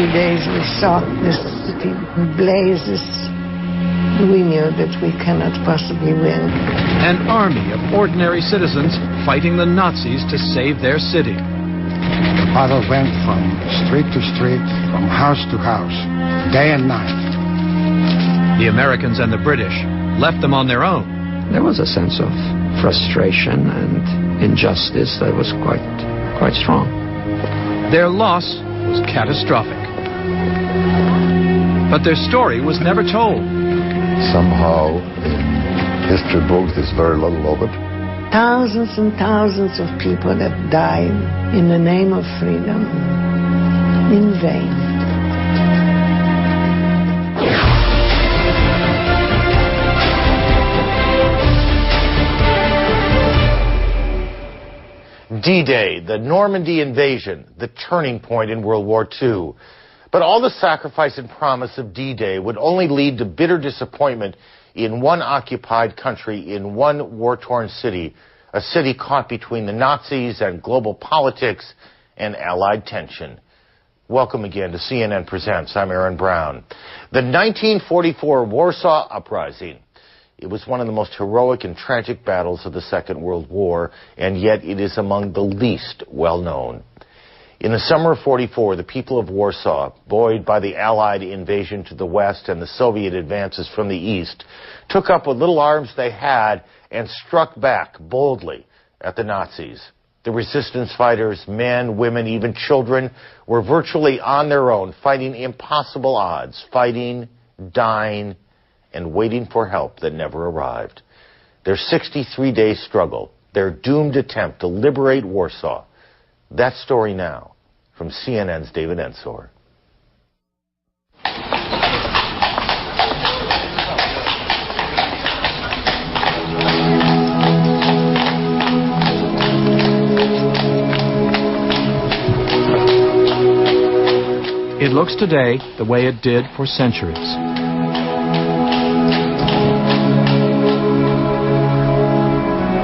days we saw the city in blazes, we knew that we cannot possibly win. An army of ordinary citizens fighting the Nazis to save their city. The battle went from street to street, from house to house, day and night. The Americans and the British left them on their own. There was a sense of frustration and injustice that was quite strong. Their loss was catastrophic. But their story was never told. Somehow, in history books, there's very little of it. Thousands and thousands of people have died in the name of freedom in vain. D-Day, the Normandy invasion, the turning point in World War II. But all the sacrifice and promise of D-Day would only lead to bitter disappointment in one occupied country, in one war-torn city, a city caught between the Nazis and global politics and Allied tension. Welcome again to CNN Presents. I'm Aaron Brown. The 1944 Warsaw Uprising. It was one of the most heroic and tragic battles of the Second World War, and yet it is among the least well-known. In the summer of '44, the people of Warsaw, buoyed by the Allied invasion to the west and the Soviet advances from the east, took up what little arms they had and struck back boldly at the Nazis. The resistance fighters, men, women, even children, were virtually on their own, fighting impossible odds, fighting, dying, and waiting for help that never arrived. Their 63-day struggle, their doomed attempt to liberate Warsaw. That story now from CNN's David Ensor. It looks today the way it did for centuries.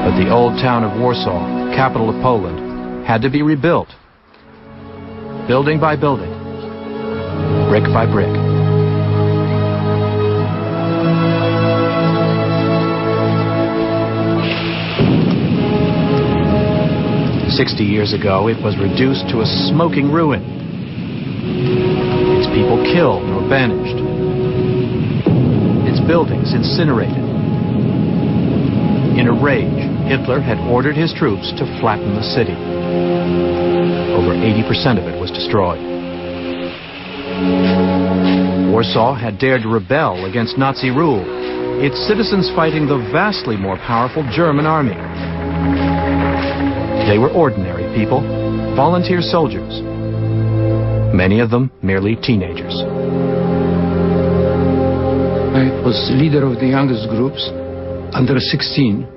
But the old town of Warsaw, capital of Poland, had to be rebuilt. Building by building, brick by brick. "60 years ago, it was reduced to a smoking ruin. Its people killed or banished. Its buildings incinerated. In a rage, Hitler had ordered his troops to flatten the city. Over 80% of it was destroyed. Warsaw had dared to rebel against Nazi rule, its citizens fighting the vastly more powerful German army. They were ordinary people, volunteer soldiers, many of them merely teenagers. I was leader of the youngest groups, under 16.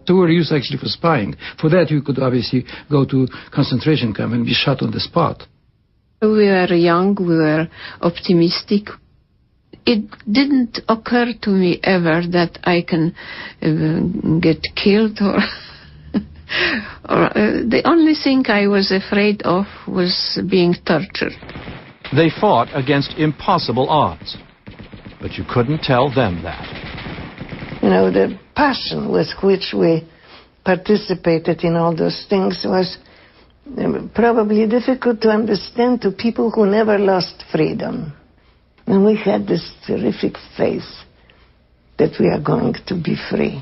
So we were used actually for spying. For that, you could obviously go to concentration camp and be shot on the spot. We were young, we were optimistic. It didn't occur to me ever that I can get killed or... the only thing I was afraid of was being tortured. They fought against impossible odds, but you couldn't tell them that. You know, the passion with which we participated in all those things was probably difficult to understand to people who never lost freedom. And we had this terrific faith that we are going to be free.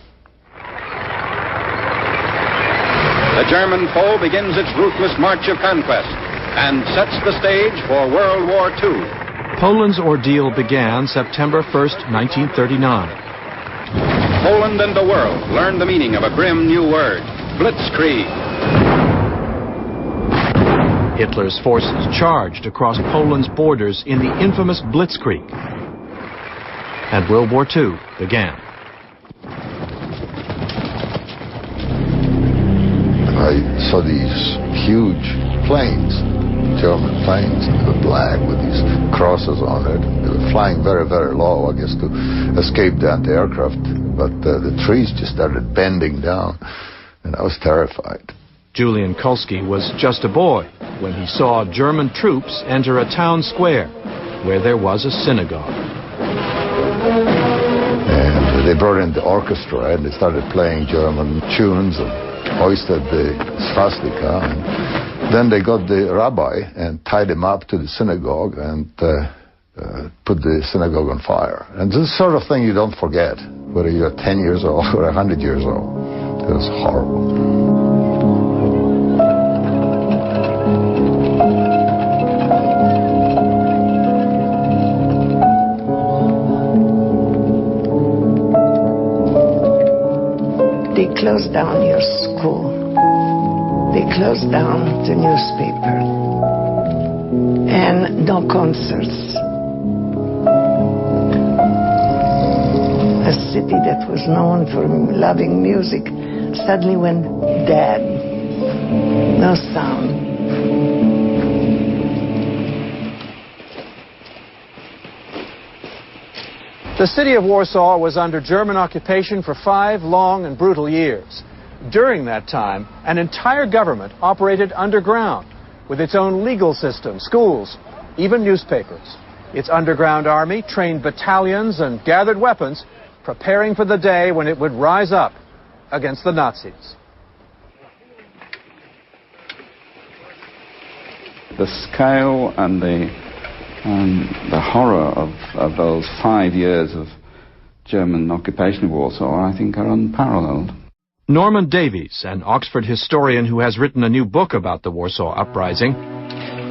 The German foe begins its ruthless march of conquest and sets the stage for World War II. Poland's ordeal began September 1st, 1939. Poland and the world learned the meaning of a grim new word, blitzkrieg. Hitler's forces charged across Poland's borders in the infamous blitzkrieg. And World War II began. I saw these huge planes, German planes, and they were black with these crosses on it. They were flying very, very low, I guess, to escape the anti-aircraft. But the trees just started bending down, and I was terrified. Julian Kulski was just a boy when he saw German troops enter a town square where there was a synagogue. And they brought in the orchestra and they started playing German tunes and hoisted the swastika. And then they got the rabbi and tied him up to the synagogue and put the synagogue on fire. And this sort of thing you don't forget, whether you're 10 years old or 100 years old. It was horrible. They closed down your school. They closed down the newspaper. And no concerts. A city that was known for loving music suddenly went dead. No sound. The city of Warsaw was under German occupation for 5 long and brutal years. During that time, an entire government operated underground with its own legal system, schools, even newspapers. Its underground army trained battalions and gathered weapons, preparing for the day when it would rise up against the Nazis. The scale and the horror of those 5 years of German occupation of Warsaw, I think, are unparalleled. Norman Davies, an Oxford historian who has written a new book about the Warsaw Uprising,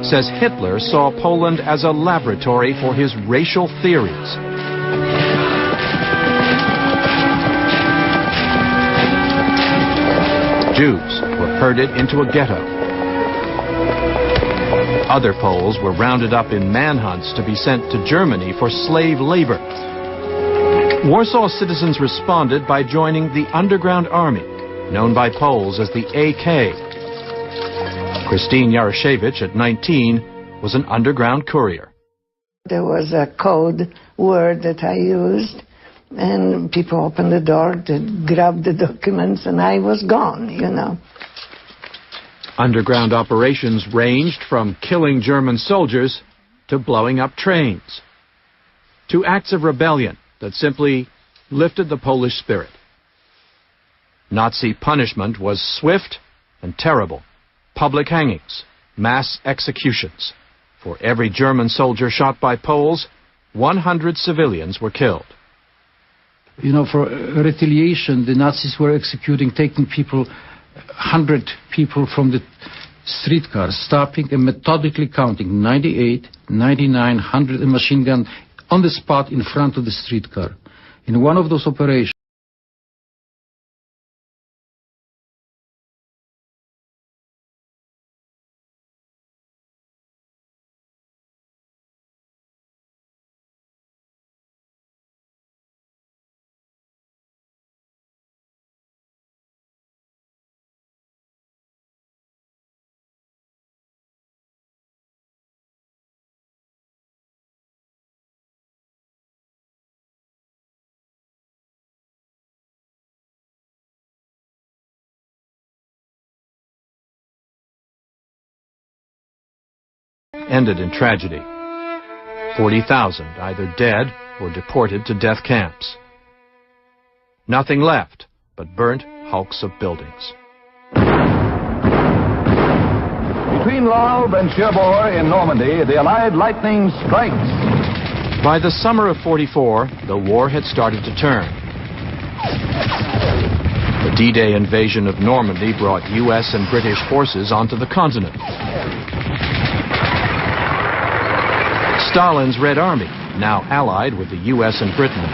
says Hitler saw Poland as a laboratory for his racial theories. Jews were herded into a ghetto. Other Poles were rounded up in manhunts to be sent to Germany for slave labor. Warsaw citizens responded by joining the underground army, known by Poles as the AK. Christine Jaroszewicz, at 19, was an underground courier. There was a code word that I used, and people opened the door to grab the documents, and I was gone, you know. Underground operations ranged from killing German soldiers to blowing up trains, to acts of rebellion that simply lifted the Polish spirit. Nazi punishment was swift and terrible. Public hangings, mass executions. For every German soldier shot by Poles, 100 civilians were killed. You know, for retaliation, the Nazis were executing, taking people, 100 people from the streetcars, stopping and methodically counting 98, 99, 100 a machine gun on the spot in front of the streetcar. In one of those operations, ended in tragedy. 40,000 either dead or deported to death camps. Nothing left but burnt hulks of buildings. Between Laube and Cherbourg in Normandy, the Allied lightning strikes. By the summer of '44, the war had started to turn. The D-Day invasion of Normandy brought U.S. and British forces onto the continent. Stalin's Red Army, now allied with the U.S. and Britain,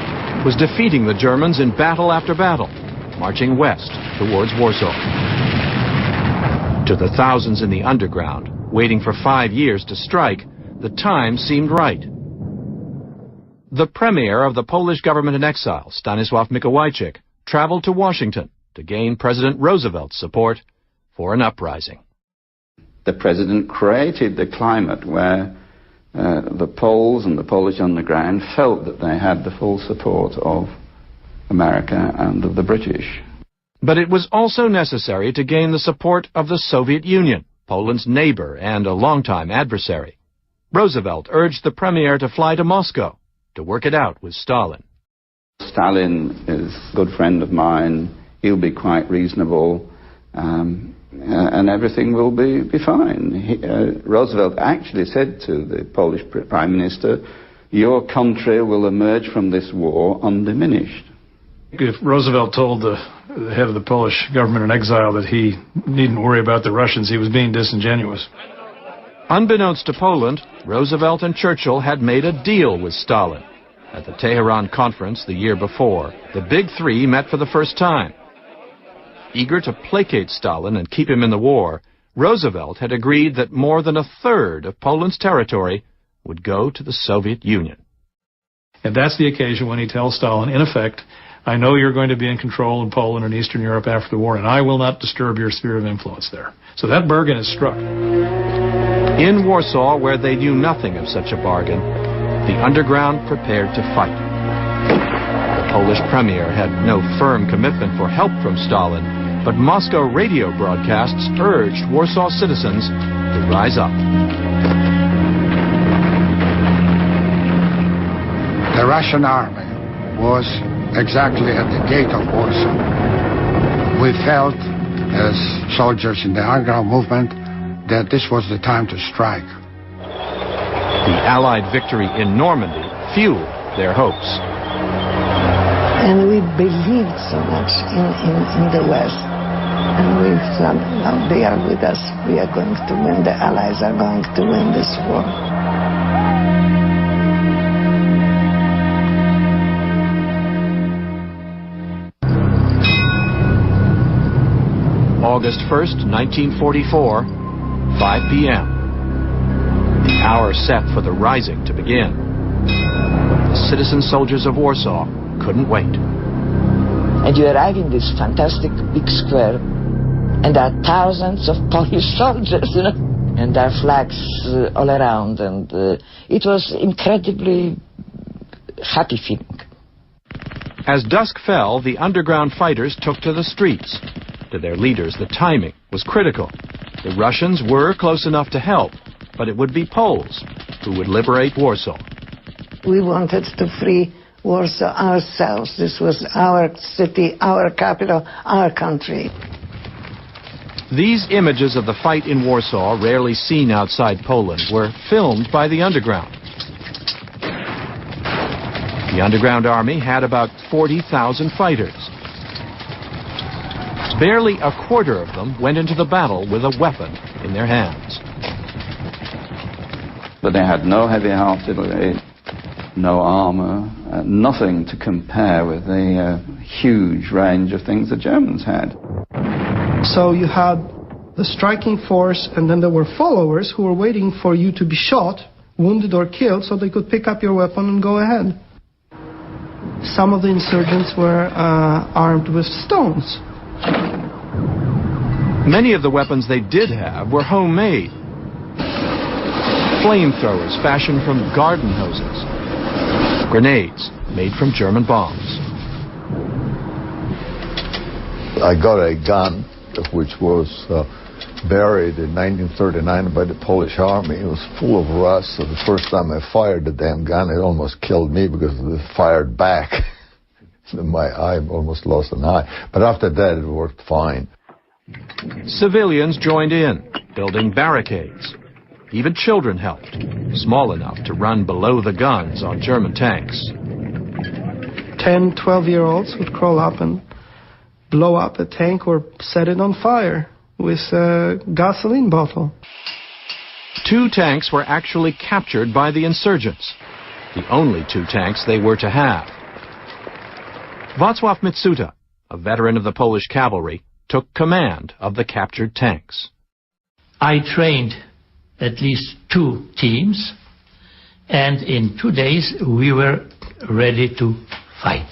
was defeating the Germans in battle after battle, marching west towards Warsaw. To the thousands in the underground, waiting for 5 years to strike, the time seemed right. The premier of the Polish government in exile, Stanisław Mikołajczyk, traveled to Washington to gain President Roosevelt's support for an uprising. The president created the climate where the Poles and the Polish underground felt that they had the full support of America and of the British. But it was also necessary to gain the support of the Soviet Union, Poland's neighbor and a longtime adversary. Roosevelt urged the premier to fly to Moscow to work it out with Stalin. Stalin is a good friend of mine. He'll be quite reasonable, and everything will be fine. Roosevelt actually said to the Polish Prime Minister, "Your country will emerge from this war undiminished." If Roosevelt told the head of the Polish government in exile that he needn't worry about the Russians, he was being disingenuous. Unbeknownst to Poland, Roosevelt and Churchill had made a deal with Stalin. At the Tehran conference the year before, the Big Three met for the first time. Eager to placate Stalin and keep him in the war, Roosevelt had agreed that more than a third of Poland's territory would go to the Soviet Union. And that's the occasion when he tells Stalin, in effect, "I know you're going to be in control in Poland and Eastern Europe after the war, and I will not disturb your sphere of influence there." So that bargain is struck. In Warsaw, where they knew nothing of such a bargain, the underground prepared to fight. The Polish premier had no firm commitment for help from Stalin, but Moscow radio broadcasts urged Warsaw citizens to rise up. The Russian army was exactly at the gate of Warsaw. We felt, as soldiers in the underground movement, that this was the time to strike. The Allied victory in Normandy fueled their hopes. And we believed so much in the West. And we thought, now they are with us. We are going to win. The Allies are going to win this war. August 1st, 1944, 5 p.m. The hour set for the Rising to begin. The citizen soldiers of Warsaw couldn't wait. And you arrive in this fantastic big square, and there are thousands of Polish soldiers, you know, and there are flags all around, and it was incredibly happy feeling. As dusk fell, the underground fighters took to the streets. To their leaders, the timing was critical. The Russians were close enough to help, but it would be Poles who would liberate Warsaw. We wanted to free Warsaw ourselves. This was our city, our capital, our country. These images of the fight in Warsaw, rarely seen outside Poland, were filmed by the underground. The underground army had about 40,000 fighters. Barely a quarter of them went into the battle with a weapon in their hands. But they had no heavy artillery, no armor, nothing to compare with the huge range of things the Germans had. So you had the striking force, and then there were followers who were waiting for you to be shot, wounded or killed, so they could pick up your weapon and go ahead. Some of the insurgents were armed with stones. Many of the weapons they did have were homemade. Flamethrowers fashioned from garden hoses. Grenades made from German bombs. I got a gun which was buried in 1939 by the Polish army. It was full of rust, so the first time I fired the damn gun, it almost killed me because it fired back. My eye almost lost an eye. But after that, it worked fine. Civilians joined in, building barricades. Even children helped, small enough to run below the guns on German tanks. 10, 12-year-olds would crawl up and blow up a tank or set it on fire with a gasoline bottle. 2 tanks were actually captured by the insurgents, the only 2 tanks they were to have. Wacław Mitsuta, a veteran of the Polish cavalry, took command of the captured tanks. I trained at least 2 teams, and in 2 days we were ready to fight.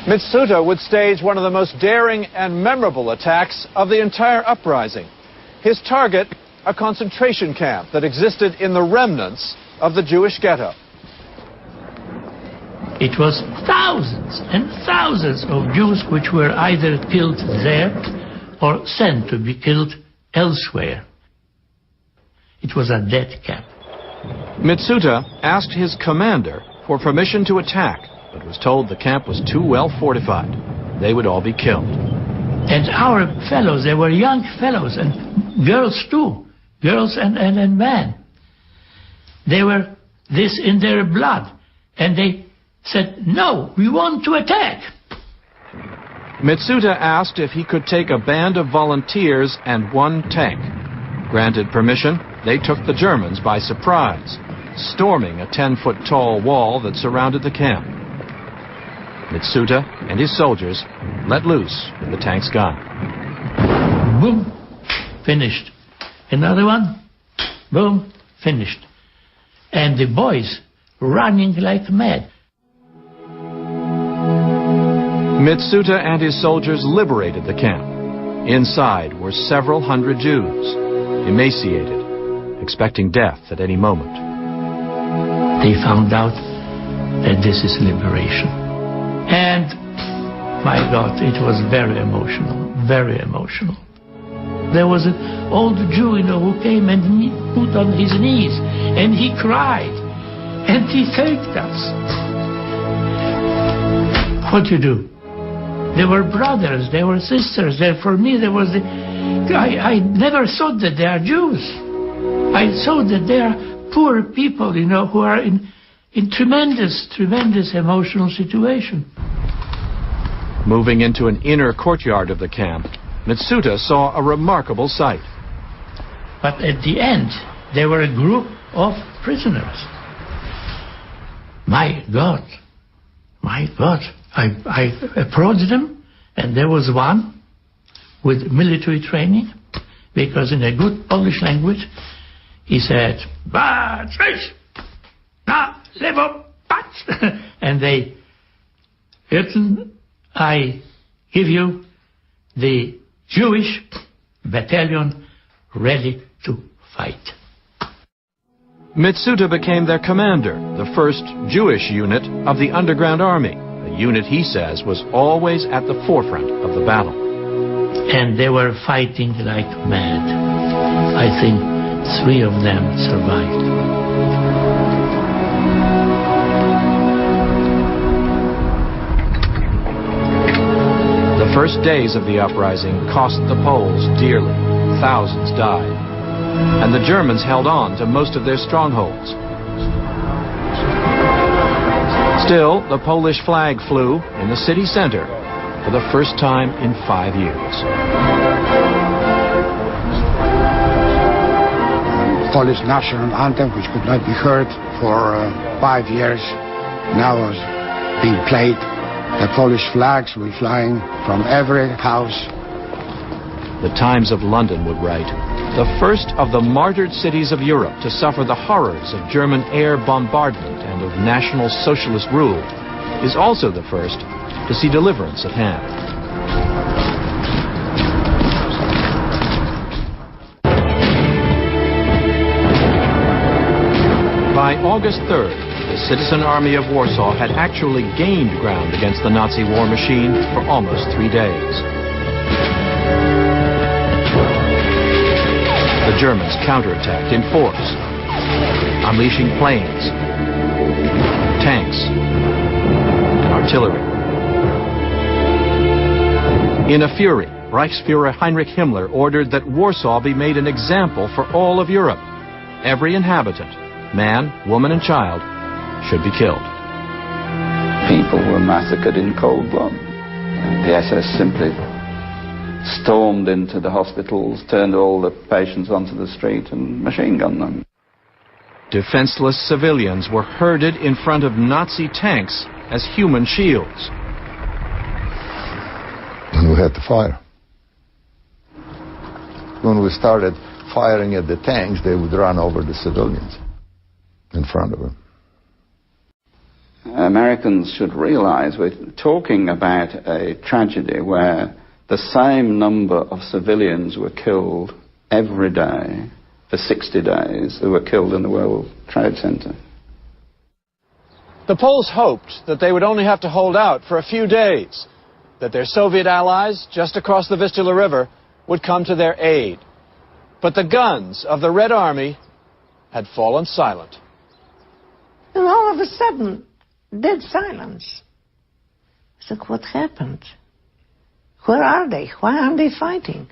Mitsuta would stage one of the most daring and memorable attacks of the entire uprising. His target, a concentration camp that existed in the remnants of the Jewish ghetto. it was thousands and thousands of Jews which were either killed there or sent to be killed elsewhere. It was a death camp. Mitsuta asked his commander for permission to attack, but was told the camp was too well fortified. They would all be killed. And our fellows, they were young fellows, and girls too, girls and men. They were this in their blood, and they said, no, we want to attack. Mitsuta asked if he could take a band of volunteers and one tank. Granted permission, they took the Germans by surprise, storming a 10-foot-tall wall that surrounded the camp. Mitsuta and his soldiers let loose with the tank's gun. Boom, finished. Another one, boom, finished. And the boys running like mad. Mitsuta and his soldiers liberated the camp. Inside were several hundred Jews, emaciated, expecting death at any moment. They found out that this is liberation. And, my God, it was very emotional, very emotional. There was an old Jew, who came and he put on his knees, and he cried, and he thanked us. What you do? They were brothers, they were sisters. For me, there was I never thought that they are Jews. I thought that they are poor people, who are in tremendous, tremendous emotional situation. Moving into an inner courtyard of the camp, Mitsuta saw a remarkable sight. But at the end, there were a group of prisoners. My God, I approached them, and there was one with military training, because in a good Polish language, he said, "Patrz, na lewo, patrz," and they, "Hirten, I give you the Jewish battalion ready to fight." Mitsuta became their commander, the first Jewish unit of the underground army, a unit he says was always at the forefront of the battle. And they were fighting like mad. I think 3 of them survived. The first days of the uprising cost the Poles dearly. Thousands died. And the Germans held on to most of their strongholds. Still, the Polish flag flew in the city center for the first time in 5 years. Polish national anthem, which could not be heard for 5 years, now was being played. The Polish flags were flying from every house. The Times of London would write, "The first of the martyred cities of Europe to suffer the horrors of German air bombardment and of National Socialist rule is also the first to see deliverance at hand." By August 3rd, the citizen army of Warsaw had actually gained ground against the Nazi war machine for almost 3 days. The Germans counterattacked in force, unleashing planes, tanks, and artillery. In a fury, Reichsfuhrer Heinrich Himmler ordered that Warsaw be made an example for all of Europe. Every inhabitant, man, woman, and child, should be killed. People were massacred in cold blood. The SS simply stormed into the hospitals, turned all the patients onto the street and machine gunned them. Defenseless civilians were herded in front of Nazi tanks as human shields. And we had to fire. When we started firing at the tanks, they would run over the civilians in front of them. Americans should realize we're talking about a tragedy where the same number of civilians were killed every day for 60 days who were killed in the World Trade Center. The Poles hoped that they would only have to hold out for a few days, that their Soviet allies just across the Vistula River would come to their aid. But the guns of the Red Army had fallen silent. And all of a sudden, dead silence. So what happened? Where are they? Why aren't they fighting?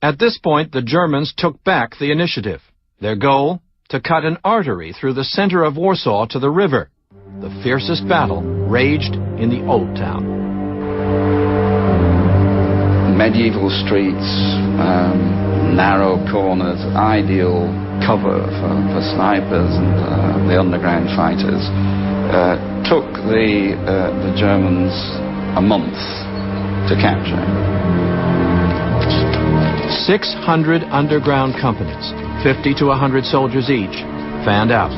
At this point, the Germans took back the initiative. Their goal? To cut an artery through the center of Warsaw to the river. The fiercest battle raged in the Old Town. Medieval streets, narrow corners, ideal cover for snipers and the underground fighters, took the Germans a month to capture. 600 underground companies, 50 to 100 soldiers each, fanned out,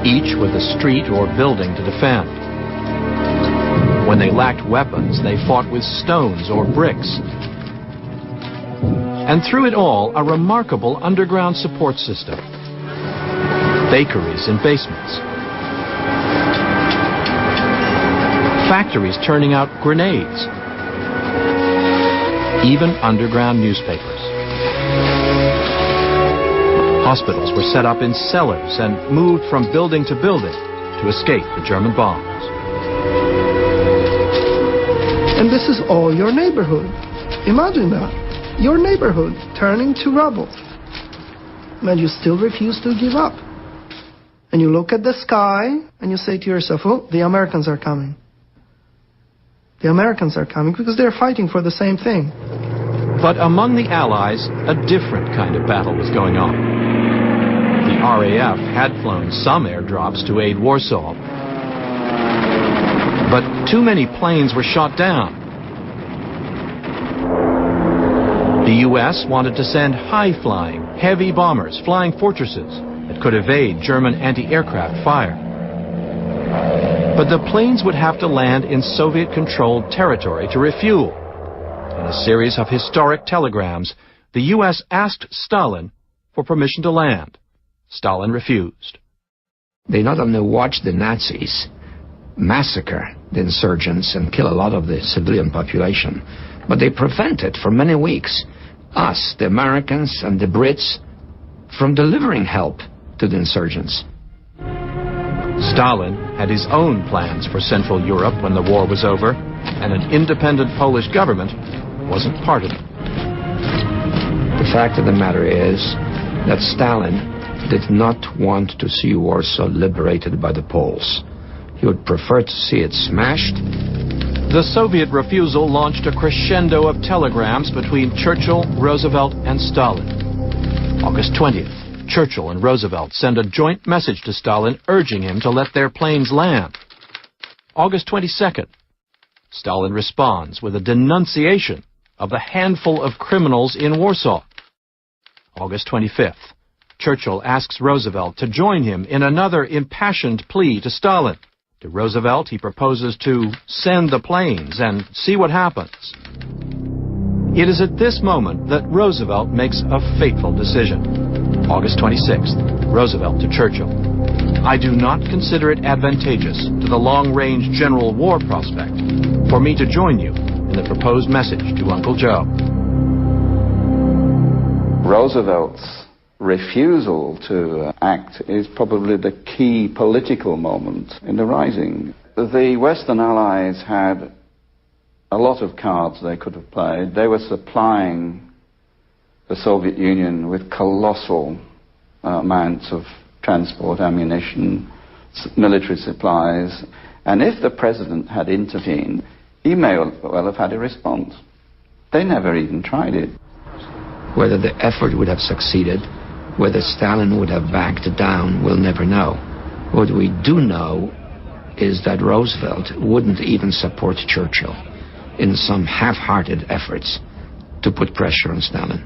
each with a street or building to defend. When they lacked weapons, they fought with stones or bricks. And through it all, a remarkable underground support system. Bakeries in basements. Factories turning out grenades. Even underground newspapers. Hospitals were set up in cellars and moved from building to building to escape the German bombs. And this is all your neighborhood. Imagine that. Your neighborhood turning to rubble. And you still refuse to give up. And you look at the sky and you say to yourself, oh, the Americans are coming. The Americans are coming because they're fighting for the same thing. But among the Allies, a different kind of battle was going on. The RAF had flown some airdrops to aid Warsaw, but too many planes were shot down. The U.S. wanted to send high-flying, heavy bombers flying fortresses that could evade German anti-aircraft fire. But the planes would have to land in Soviet-controlled territory to refuel. In a series of historic telegrams, the U.S. asked Stalin for permission to land. Stalin refused. They not only watched the Nazis massacre the insurgents and kill a lot of the civilian population, but they prevented for many weeks us, the Americans and the Brits, from delivering help to the insurgents. Stalin had his own plans for Central Europe when the war was over, and an independent Polish government wasn't part of it. The fact of the matter is that Stalin did not want to see Warsaw liberated by the Poles. He would prefer to see it smashed. The Soviet refusal launched a crescendo of telegrams between Churchill, Roosevelt, and Stalin. August 20th, Churchill and Roosevelt send a joint message to Stalin urging him to let their planes land. August 22nd, Stalin responds with a denunciation of the handful of criminals in Warsaw. August 25th, Churchill asks Roosevelt to join him in another impassioned plea to Stalin. To Roosevelt, he proposes to send the planes and see what happens. It is at this moment that Roosevelt makes a fateful decision. August 26th, Roosevelt to Churchill. I do not consider it advantageous to the long-range general war prospect for me to join you in the proposed message to Uncle Joe. Roosevelt's refusal to act is probably the key political moment in the Rising. The Western Allies had a lot of cards they could have played. They were supplying the Soviet Union with colossal amounts of transport, ammunition, military supplies. And if the president had intervened, he may well have had a response. They never even tried it. Whether the effort would have succeeded, whether Stalin would have backed down, we'll never know. What we do know is that Roosevelt wouldn't even support Churchill in some half-hearted efforts to put pressure on Stalin.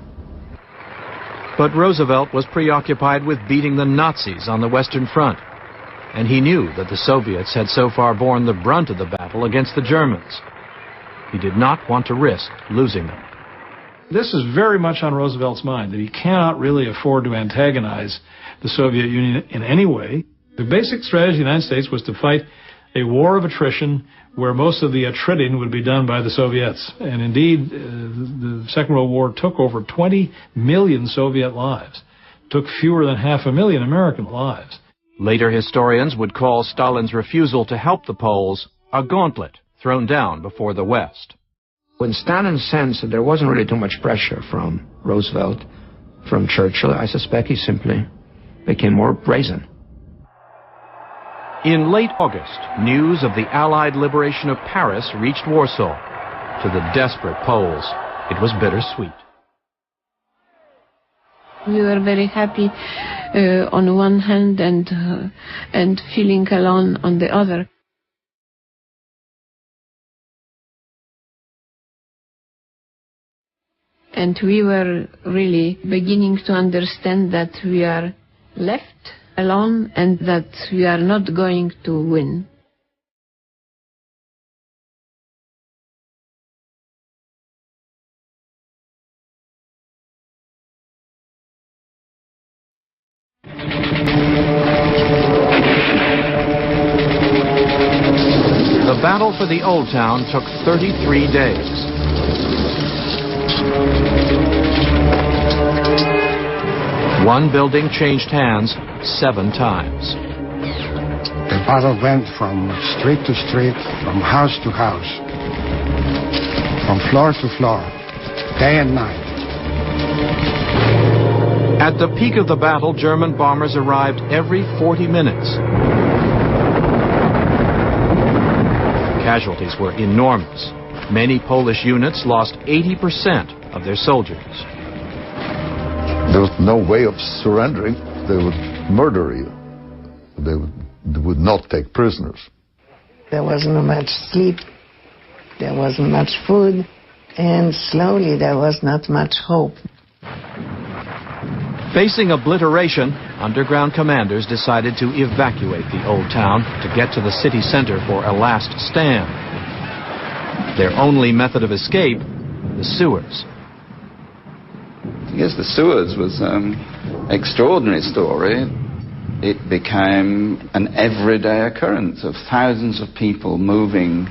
But Roosevelt was preoccupied with beating the Nazis on the Western Front, and he knew that the Soviets had so far borne the brunt of the battle against the Germans. He did not want to risk losing them. This is very much on Roosevelt's mind, that he cannot really afford to antagonize the Soviet Union in any way. The basic strategy of the United States was to fight a war of attrition where most of the attriting would be done by the Soviets. And indeed, the Second World War took over 20 million Soviet lives, took fewer than 500,000 American lives. Later historians would call Stalin's refusal to help the Poles a gauntlet thrown down before the West. When Stalin sensed that there wasn't really too much pressure from Roosevelt, from Churchill, I suspect he simply became more brazen. In late August, news of the Allied liberation of Paris reached Warsaw. To the desperate Poles, it was bittersweet. We were very happy on one hand and feeling alone on the other. And we were really beginning to understand that we are left alone and that we are not going to win. The battle for the Old Town took 33 days. One building changed hands 7 times. The battle went from street to street, from house to house, from floor to floor, day and night. At the peak of the battle, German bombers arrived every 40 minutes. Casualties were enormous. Many Polish units lost 80% of their soldiers. There was no way of surrendering. They would murder you. They would not take prisoners. There wasn't much sleep, there wasn't much food, and slowly there was not much hope. Facing obliteration, underground commanders decided to evacuate the Old Town to get to the city center for a last stand. Their only method of escape, the sewers. Yes, the sewers was an extraordinary story. It became an everyday occurrence of thousands of people moving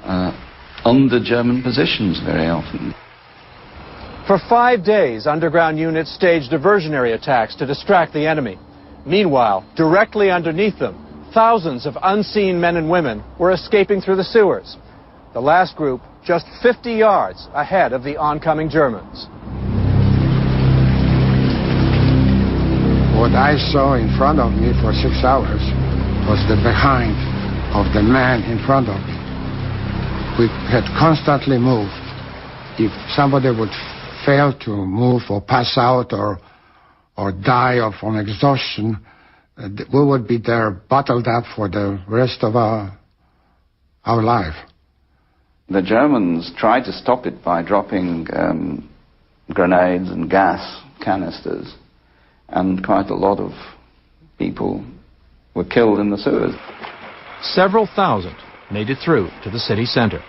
under German positions very often. For 5 days, underground units staged diversionary attacks to distract the enemy. Meanwhile, directly underneath them, thousands of unseen men and women were escaping through the sewers. The last group just 50 yards ahead of the oncoming Germans. What I saw in front of me for 6 hours was the behind of the man in front of me. We had constantly moved. If somebody would fail to move or pass out or die from exhaustion, we would be there bottled up for the rest of our life. The Germans tried to stop it by dropping grenades and gas canisters, and quite a lot of people were killed in the sewers. Several thousand made it through to the city center.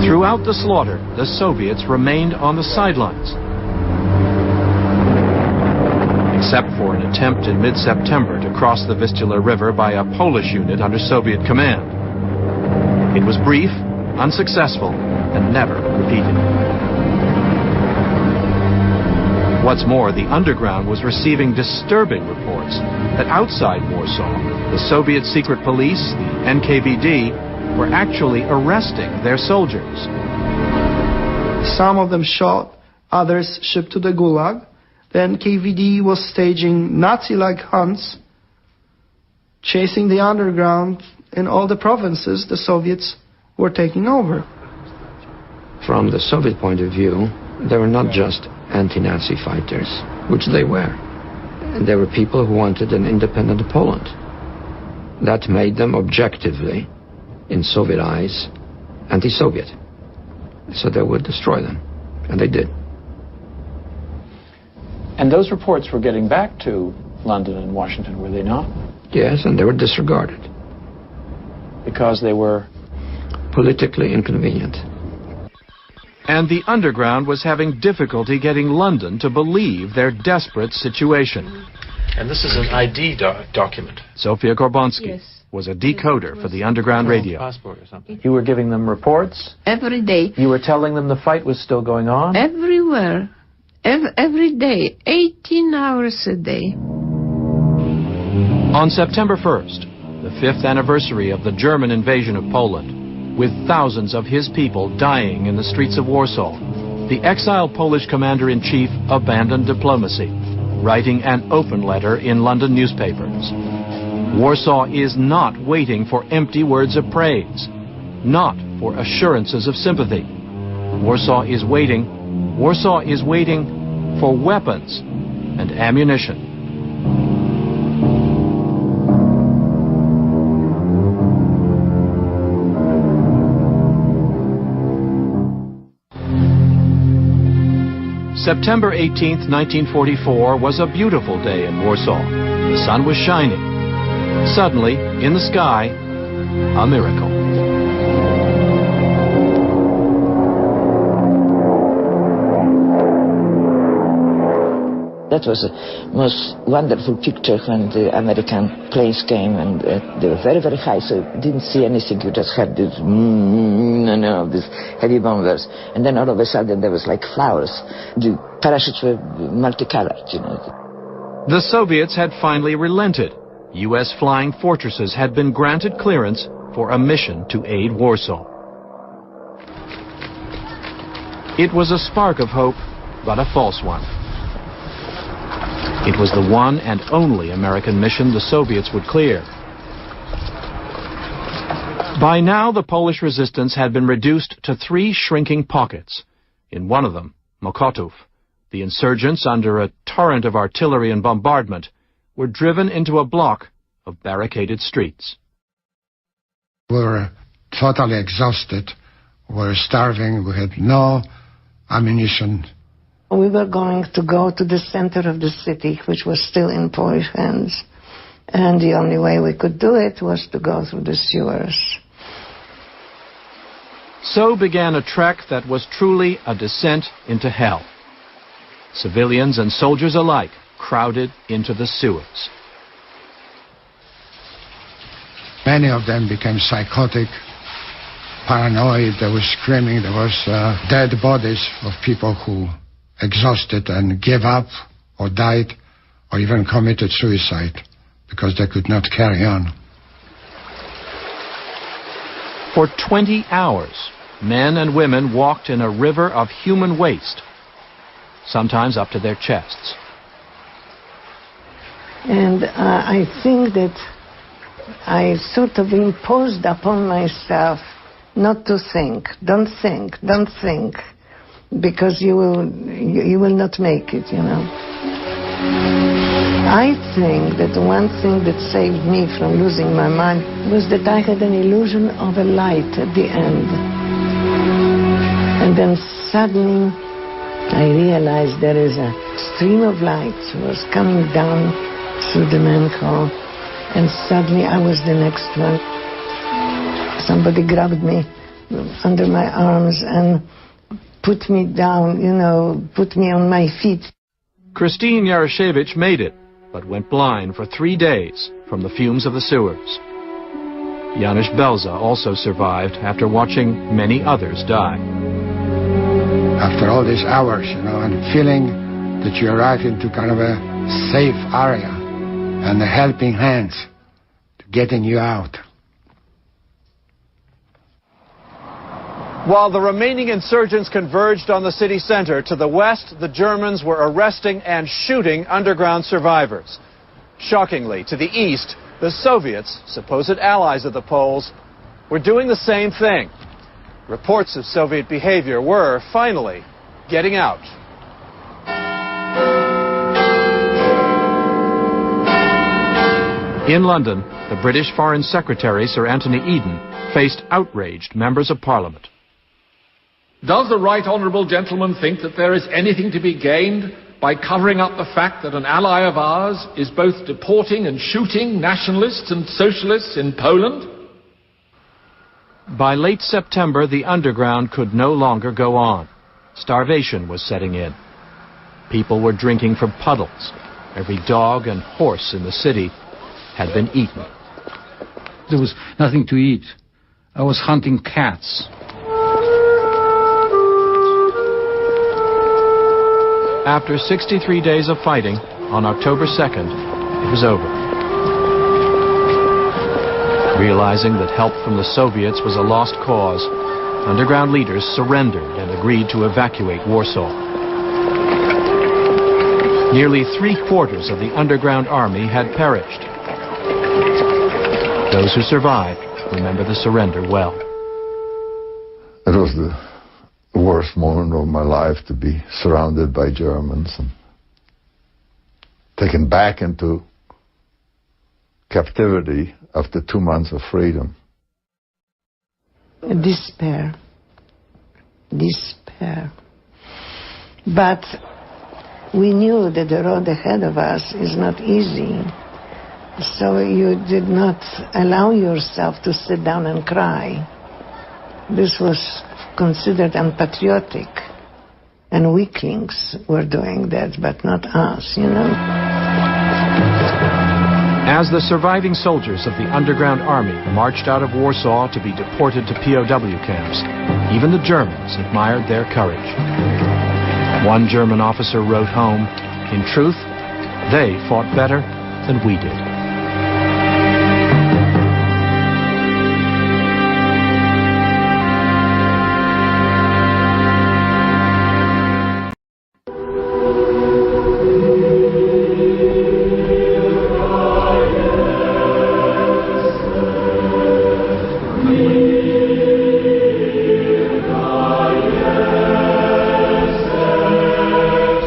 Throughout the slaughter, the Soviets remained on the sidelines. Except for an attempt in mid-September to cross the Vistula River by a Polish unit under Soviet command. It was brief, unsuccessful, and never repeated. What's more, the underground was receiving disturbing reports that outside Warsaw, the Soviet secret police, the NKVD, were actually arresting their soldiers. Some of them shot, others shipped to the Gulag. The NKVD was staging Nazi-like hunts, chasing the underground in all the provinces the Soviets were taking over. From the Soviet point of view, they were not just anti-Nazi fighters, which they were. They were people who wanted an independent Poland. That made them objectively, in Soviet eyes, anti-Soviet. So they would destroy them. And they did. And those reports were getting back to London and Washington, were they not? Yes, and they were disregarded. Because they were politically inconvenient. And the underground was having difficulty getting London to believe their desperate situation. And this is an ID document. Sofia Gorbonsky. Yes. was a decoder for the underground radio. You were giving them reports? Every day. You were telling them the fight was still going on? Everywhere. Every day. 18 hours a day. On September 1st, the 5th anniversary of the German invasion of Poland, with thousands of his people dying in the streets of Warsaw, the exiled Polish commander-in-chief abandoned diplomacy, writing an open letter in London newspapers. Warsaw is not waiting for empty words of praise, not for assurances of sympathy. Warsaw is waiting for weapons and ammunition. September 18th, 1944 was a beautiful day in Warsaw. The sun was shining. Suddenly, in the sky, a miracle. That was the most wonderful picture when the American planes came, and they were very, very high, so you didn't see anything. You just had this, these heavy bombers. And then all of a sudden there was like flowers. The parachutes were multicolored, you know. The Soviets had finally relented. U.S. flying fortresses had been granted clearance for a mission to aid Warsaw. It was a spark of hope, but a false one. It was the one and only American mission the Soviets would clear. By now, the Polish resistance had been reduced to 3 shrinking pockets. In one of them, Mokotów, the insurgents, under a torrent of artillery and bombardment, were driven into a block of barricaded streets. We were totally exhausted. We were starving. We had no ammunition. We were going to go to the center of the city, which was still in Polish hands. And the only way we could do it was to go through the sewers. So began a trek that was truly a descent into hell. Civilians and soldiers alike crowded into the sewers. Many of them became psychotic, paranoid. They were screaming. There was dead bodies of people who exhausted and gave up or died or even committed suicide because they could not carry on. For 20 hours, men and women walked in a river of human waste, sometimes up to their chests. And I think that I sort of imposed upon myself not to think. Don't think, because you will not make it, you know. I think that one thing that saved me from losing my mind was that I had an illusion of a light at the end. And then suddenly I realized there is a stream of light was coming down through the manhole, and suddenly I was the next one. Somebody grabbed me under my arms and put me down, you know, put me on my feet. Christine Yaroshevich made it, but went blind for 3 days from the fumes of the sewers. Janusz Belza also survived after watching many others die. After all these hours, you know, and feeling that you arrive into kind of a safe area and the helping hands getting you out. While the remaining insurgents converged on the city center, to the west, the Germans were arresting and shooting underground survivors. Shockingly, to the east, the Soviets, supposed allies of the Poles, were doing the same thing. Reports of Soviet behavior were, finally, getting out. In London, the British Foreign Secretary, Sir Anthony Eden, faced outraged members of Parliament. Does the right honourable gentleman think that there is anything to be gained by covering up the fact that an ally of ours is both deporting and shooting nationalists and socialists in Poland? By late September, the underground could no longer go on. Starvation was setting in. People were drinking from puddles. Every dog and horse in the city had been eaten. There was nothing to eat. I was hunting cats. After 63 days of fighting, on October 2nd, it was over. Realizing that help from the Soviets was a lost cause, underground leaders surrendered and agreed to evacuate Warsaw. Nearly 3/4 of the underground army had perished. Those who survived remember the surrender well. It was the worst moment of my life to be surrounded by Germans and taken back into captivity after 2 months of freedom. Despair. Despair. But we knew that the road ahead of us is not easy. So you did not allow yourself to sit down and cry. This was considered unpatriotic. And weaklings were doing that, but not us, you know. As the surviving soldiers of the underground army marched out of Warsaw to be deported to POW camps, even the Germans admired their courage. One German officer wrote home, "In truth, they fought better than we did."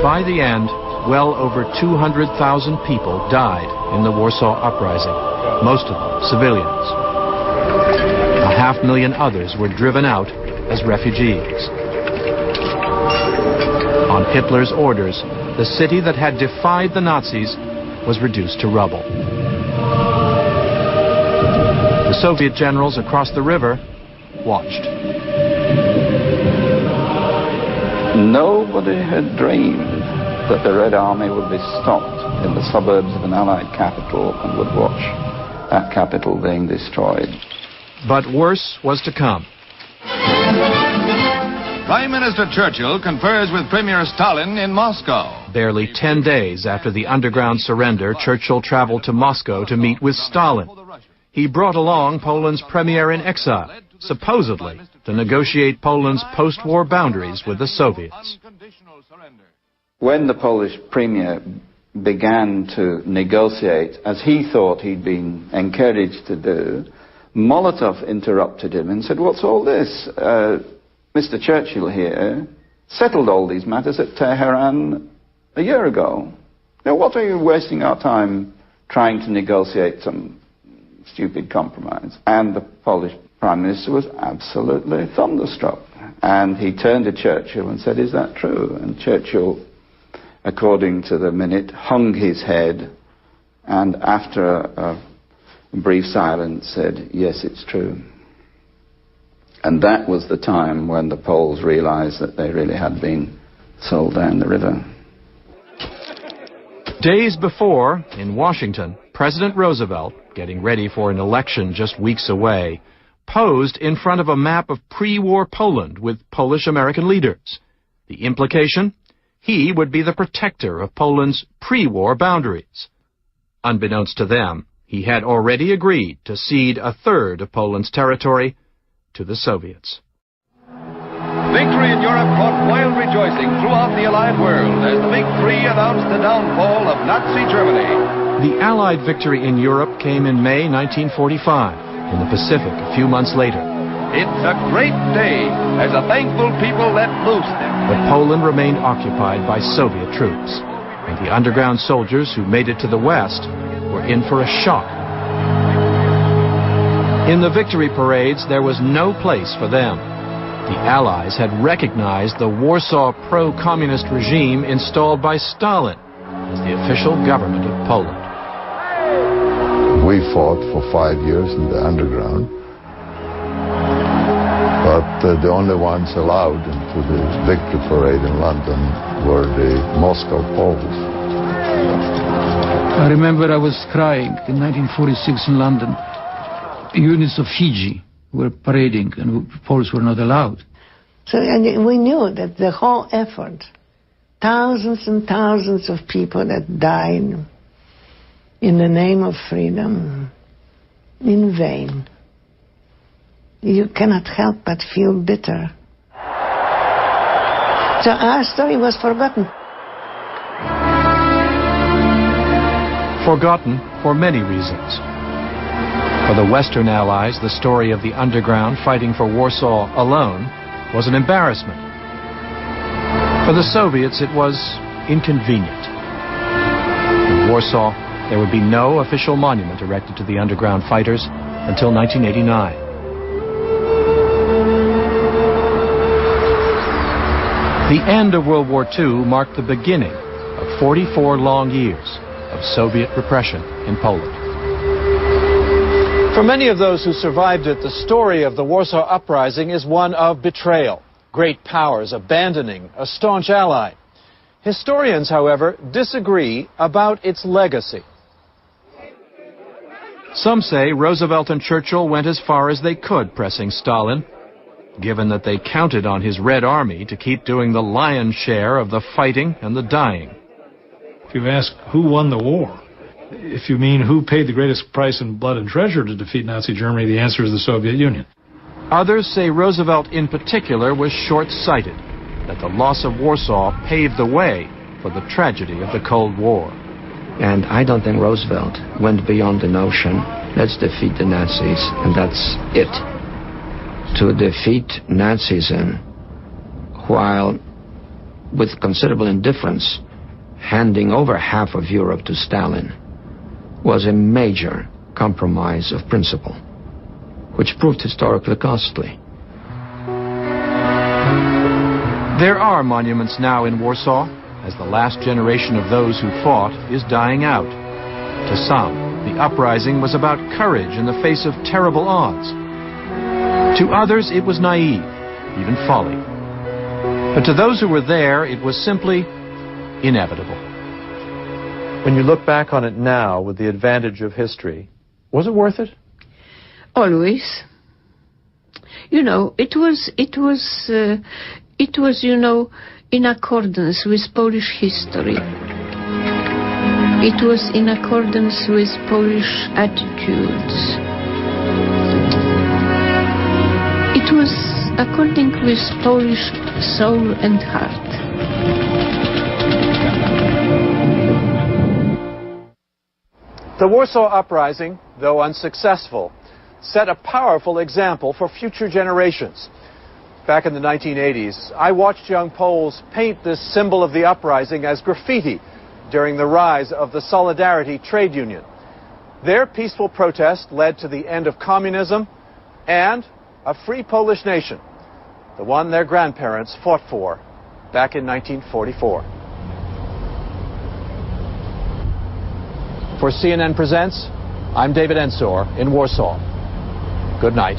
By the end, well over 200,000 people died in the Warsaw Uprising, most of them civilians. 500,000 others were driven out as refugees. On Hitler's orders, the city that had defied the Nazis was reduced to rubble. The Soviet generals across the river watched. Nobody had dreamed that the Red Army would be stopped in the suburbs of an Allied capital and would watch that capital being destroyed. But worse was to come. Prime Minister Churchill confers with Premier Stalin in Moscow. Barely 10 days after the underground surrender, Churchill traveled to Moscow to meet with Stalin. He brought along Poland's premier in exile, supposedly to negotiate Poland's post-war boundaries with the Soviets. When the Polish premier began to negotiate, as he thought he'd been encouraged to do, Molotov interrupted him and said, "What's all this? Mr. Churchill here settled all these matters at Tehran a year ago. Now, what are you wasting our time trying to negotiate some stupid compromise?" And the Polish Prime Minister was absolutely thunderstruck. And he turned to Churchill and said, "Is that true?" And Churchill, according to the minute, hung his head and after a brief silence said, "Yes, it's true." And that was the time when the Poles realized that they really had been sold down the river. Days before, in Washington, President Roosevelt, getting ready for an election just weeks away, posed in front of a map of pre-war Poland with Polish-American leaders. The implication? He would be the protector of Poland's pre-war boundaries. Unbeknownst to them, he had already agreed to cede a third of Poland's territory to the Soviets. Victory in Europe brought wild rejoicing throughout the Allied world as the Big Three announced the downfall of Nazi Germany. The Allied victory in Europe came in May 1945. In the Pacific a few months later. It's a great day as a thankful people let loose. But Poland remained occupied by Soviet troops, and the underground soldiers who made it to the West were in for a shock. In the victory parades, there was no place for them. The Allies had recognized the Warsaw pro-communist regime installed by Stalin as the official government of Poland. We fought for 5 years in the underground, but the only ones allowed into the victory parade in London were the Moscow Poles. I remember I was crying in 1946 in London. units of Fiji were parading, and Poles were not allowed. So and we knew that the whole effort, thousands and thousands of people that died in the name of freedom, in vain. You cannot help but feel bitter. So our story was forgotten. Forgotten for many reasons. For the Western Allies, the story of the underground fighting for Warsaw alone was an embarrassment. For the Soviets, it was inconvenient. In Warsaw, there would be no official monument erected to the underground fighters until 1989. The end of World War II marked the beginning of 44 long years of Soviet repression in Poland. For many of those who survived it, the story of the Warsaw Uprising is one of betrayal, great powers abandoning a staunch ally. Historians, however, disagree about its legacy. Some say Roosevelt and Churchill went as far as they could pressing Stalin, given that they counted on his Red Army to keep doing the lion's share of the fighting and the dying. If you ask who won the war, if you mean who paid the greatest price in blood and treasure to defeat Nazi Germany, the answer is the Soviet Union. Others say Roosevelt in particular was short-sighted, that the loss of Warsaw paved the way for the tragedy of the Cold War. And I don't think Roosevelt went beyond the notion, let's defeat the Nazis, and that's it. To defeat Nazism while, with considerable indifference, handing over half of Europe to Stalin was a major compromise of principle, which proved historically costly. There are monuments now in Warsaw, as the last generation of those who fought is dying out. To some, the uprising was about courage in the face of terrible odds. To others, it was naive, even folly. But to those who were there, it was simply inevitable. When you look back on it now with the advantage of history, was it worth it? Always. You know, it was, you know, in accordance with Polish history. It was in accordance with Polish attitudes. It was according with Polish soul and heart. The Warsaw Uprising, though unsuccessful, set a powerful example for future generations. Back in the 1980s, I watched young Poles paint this symbol of the uprising as graffiti during the rise of the Solidarity trade union. Their peaceful protest led to the end of communism and a free Polish nation, the one their grandparents fought for back in 1944. For CNN Presents, I'm David Ensor in Warsaw. Good night.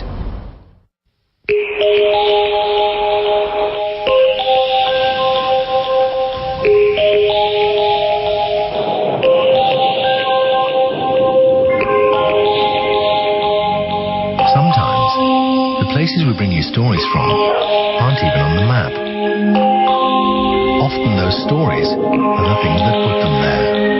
Sometimes, the places we bring you stories from aren't even on the map. Often those stories are the things that put them there.